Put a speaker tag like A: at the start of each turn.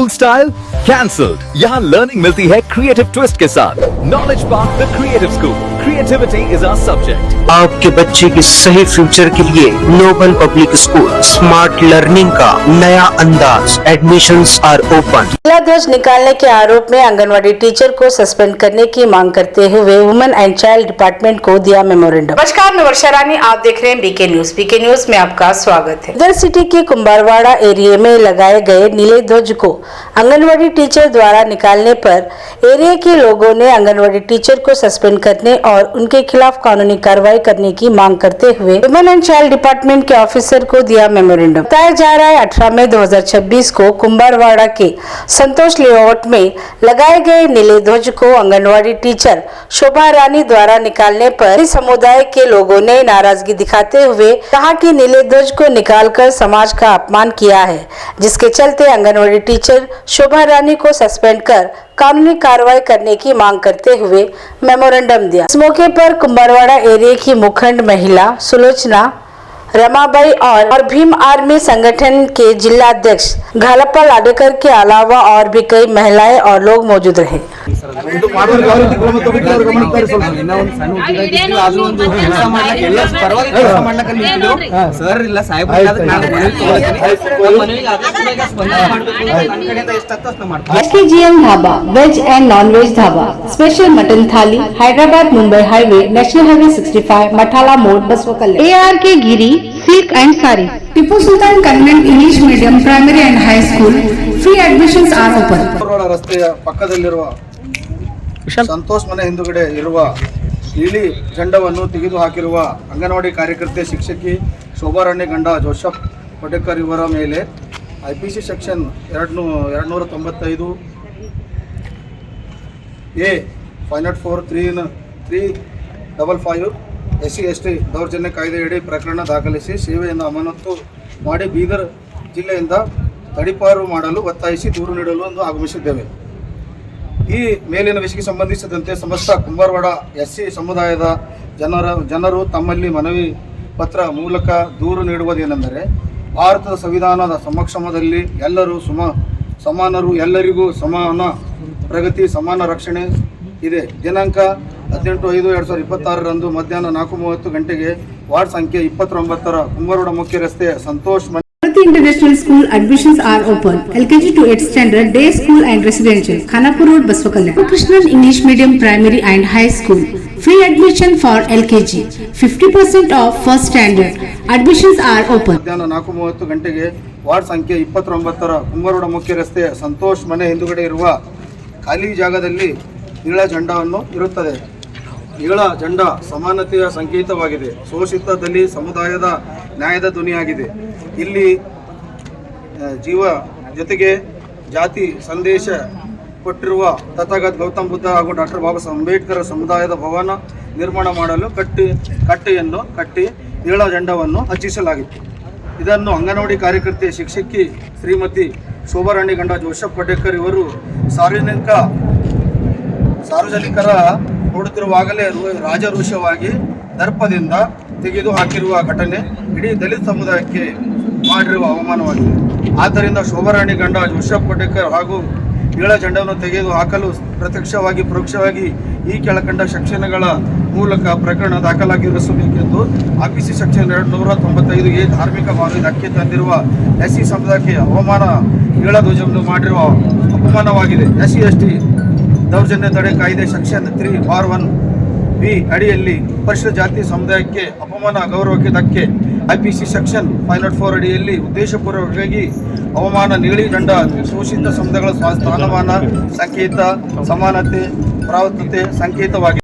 A: School style cancelled. यहाँ learning मिलती है क्रिएटिव ट्विस्ट के साथ। Knowledge park the creative school, creativity is our subject.
B: आपके बच्चे के सही फ्यूचर के लिए noble public school smart learning का नया अंदाज। Admissions are open.
C: जिला ध्वज निकालने के आरोप में आंगनवाड़ी टीचर को सस्पेंड करने की मांग करते हुए वुमेन एंड चाइल्ड डिपार्टमेंट को दिया मेमोरेंडम। नमस्कार, मैं वर्षा रानी, आप देख रहे हैं बीके न्यूज। बीके न्यूज में आपका स्वागत है। इधर सिटी के कुंभारवाड़ा एरिया में लगाए गए नीले ध्वज को आंगनवाड़ी टीचर द्वारा निकालने पर एरिया के लोगों ने आंगनवाड़ी टीचर को सस्पेंड करने और उनके खिलाफ कानूनी कार्रवाई करने की मांग करते हुए वुमेन एंड चाइल्ड डिपार्टमेंट के ऑफिसर को दिया मेमोरेंडम। बताया जा रहा है 18 मई 2026 को कुंभारवाड़ा के संतोष लेआउट में लगाए गए नीले ध्वज को आंगनवाड़ी टीचर शोभा रानी द्वारा निकालने पर इस समुदाय के लोगों ने नाराजगी दिखाते हुए कहा कि नीले ध्वज को निकालकर समाज का अपमान किया है, जिसके चलते आंगनवाड़ी टीचर शोभा रानी को सस्पेंड कर कानूनी कार्रवाई करने की मांग करते हुए मेमोरेंडम दिया। इस मौके पर कुंभारवाड़ा एरिया की मुखंड महिला सुलोचना रमाबाई और भीम आर्मी संगठन के जिला अध्यक्ष घालप्पा लाडेकर के अलावा और भी कई महिलाएं और लोग मौजूद रहे। SKGM dhaba veg and non veg dhaba, special mutton thali, Hyderabad Mumbai highway, national highway 65, Mathala मोड़, Basavakal. ARK Giri silk and sari, Tippu Sultan convent English medium primary and high school. Free admissions are open.
D: ರಸ್ತೆಯ ಪಕ್ಕದಲ್ಲಿರುವ ಸಂತೋಷ್ ಮನೆ ಹಿಂದುಗಡೆ ಇರುವ ನೀಲಿ ಜೆಂಡವನ್ನು ತೆಗೆದು ಹಾಕಿರುವ ಅಂಗನವಾಡಿ ಕಾರ್ಯಕರ್ತೆ ಶಿಕ್ಷಕಿ ಶೋಭಾರಾಣಿ ಗಂಡ ಜೋಸೆಫ್ ಕೊಟೇಕರ್ ಇವರ ಮೇಲೆ IPC ಸೆಕ್ಷನ್ 295 A 504 SC/ST ದೌರ್ಜನ್ಯ ಕಾಯ್ದೆಯಡಿ ಪ್ರಕರಣ ದಾಖಲಿಸಿ ಸೇವೆಯನ್ನು ಅಮಾನತು ಮಾಡಿ ಬೀದರ್ ಜಿಲ್ಲೆಯಿಂದ ತಡಿಪಾರು ಮಾಡಲು ಒತ್ತಾಯಿಸಿ ದೂರು ನೀಡಲು ಆಗಮಿಸಿದ್ದೇವೆ. ಈ ಮೇಲಿನ ವಿಷಯಕ್ಕೆ ಸಂಬಂಧಿಸಿದಂತೆ ಸಮಸ್ತ ಕುಂಭಾರವಾಡ SC ಸಮುದಾಯದ ಜನರು ತಮ್ಮಲ್ಲಿ ಮನವಿ ಪತ್ರ ಮೂಲಕ ದೂರು ನೀಡುವುದೇನೆಂದರೆ, ಭಾರತದ ಸಂವಿಧಾನದ ಸಮಕ್ಷಮದಲ್ಲಿ ಎಲ್ಲರೂ ಸಮಾನರು, ಎಲ್ಲರಿಗೂ ಸಮಾನ ಪ್ರಗತಿ, ಸಮಾನ ರಕ್ಷಣೆ ಇದೆ. ದಿನಾಂಕ 18/5/2026 ಮಧ್ಯಾಹ್ನ 4:30 ಗಂಟೆಗೆ ವಾರ್ಡ್ ಸಂಖ್ಯೆ 29 ಕುಂಭಾರವಾಡ ಮುಖ್ಯ ರಸ್ತೆಯ Santosh
C: International School admissions are open. LKG to 8th standard, day school and residential, Khanapur Road, Baswakalla. Krishnan English Medium Primary and High School. Free admission for LKG. 50% off first standard. Admissions are open.
D: ಮಧ್ಯಾಹ್ನ 4:30 ಗಂಟೆಗೆ ward ಸಂಖ್ಯೆ 29 ಕುಂಭಾರವಾಡ ಮುಖ್ಯ ರಸ್ತೆಯ ಸಂತೋಷ್ ಮನೆ ಹಿಂದುಗಡೆ ಇರುವ ಖಾಲಿ ಜಾಗದಲ್ಲಿ ನೀಳ ಜೆಂಡಾವನ್ನು ಇರುತ್ತದೆ. ನೀಳ ಜೆಂಡ ಸಮಾನತೆಯ ಸಂಕೇತವಾಗಿದೆ. ಶೋಷಿತ ದಲಿತ ಸಮುದಾಯದ ನ್ಯಾಯದ ಧ್ವನಿಯಾಗಿದೆ. ಇಲ್ಲಿ ಜೀವ ಜೊತೆಗೆ ಜಾತಿ ಸಂದೇಶ ಕೊಟ್ಟಿರುವ ತಥಾಗತ ಗೌತಮ್ ಬುದ್ಧ ಹಾಗೂ ಡಾಕ್ಟರ್ ಬಾಬಾ ಸಾಹೇಬ್ ಅಂಬೇಡ್ಕರ್ ಸಮುದಾಯದ ಭವನ ನಿರ್ಮಾಣ ಮಾಡಲು ಕಟ್ಟೆಯನ್ನು ಕಟ್ಟಿ ನೀಳ ಜೆಂಡವನ್ನು ಹಚ್ಚಿಸಲಾಗಿತ್ತು. ಇದನ್ನು ಅಂಗನವಾಡಿ ಕಾರ್ಯಕರ್ತೆ ಶಿಕ್ಷಕಿ ಶ್ರೀಮತಿ ಶೋಭಾರಾಣಿ ಗಂಡ ಜೋಸೆಫ್ ಕೊಟೇಕರ್ ಇವರು ಸಾರ್ವಜನಿಕರ ನೋಡುತ್ತಿರುವಾಗಲೇ ರಾಜರೋಷವಾಗಿ ದರ್ಪದಿಂದ ತೆಗೆದು ಹಾಕಿರುವ ಘಟನೆ ಇಡೀ ದಲಿತ ಸಮುದಾಯಕ್ಕೆ ಮಾಡಿರುವ ಅವಮಾನವಾಗಿದೆ. ಆದ್ದರಿಂದ ಶೋಭಾರಾಣಿ ಗಂಡ ಜೋಸೆಫ್ ಕೊಟೇಕರ್ ಹಾಗೂ ನೀಳ ಜೆಂಡವನ್ನು ತೆಗೆದು ಹಾಕಲು ಪ್ರತ್ಯಕ್ಷವಾಗಿ ಪರೋಕ್ಷವಾಗಿ ಈ ಕೆಳಕಂಡ ಸೆಕ್ಷನ್ಗಳ ಮೂಲಕ ಪ್ರಕರಣ ದಾಖಲಾಗಿರಿಸಬೇಕೆಂದು IPC ಸೆಕ್ಷನ್ 295 A ಧಾರ್ಮಿಕ ಭಾವನೆ ಧಕ್ಕೆ ತಂದಿರುವ SC ಸಮುದಾಯಕ್ಕೆ ನೀಳ ಧ್ವಜವನ್ನು ಮಾಡಿರುವ ಅಪಮಾನವಾಗಿದೆ. SC/ST ದೌರ್ಜನ್ಯ ತಡೆ ಕಾಯ್ದೆ ಸೆಕ್ಷನ್ 3(1) B ಅಡಿಯಲ್ಲಿ ಪರಿಶಿಷ್ಟ ಜಾತಿ ಸಮುದಾಯಕ್ಕೆ ಅಪಮಾನ, ಗೌರವಕ್ಕೆ ಧಕ್ಕೆ, IPC ಸೆಕ್ಷನ್ 504 ಅಡಿಯಲ್ಲಿ ಉದ್ದೇಶಪೂರ್ವಕವಾಗಿ ಅವಮಾನ, ನೀಲಿ ಜೆಂಡ ಶೋಷಿತ ಸಮುದಾಯಗಳ ಸ್ಥಾನಮಾನ ಸಂಕೇತ, ಸಮಾನತೆ, ಪ್ರಾವತ್ತತೆ ಸಂಕೇತವಾಗಿದೆ.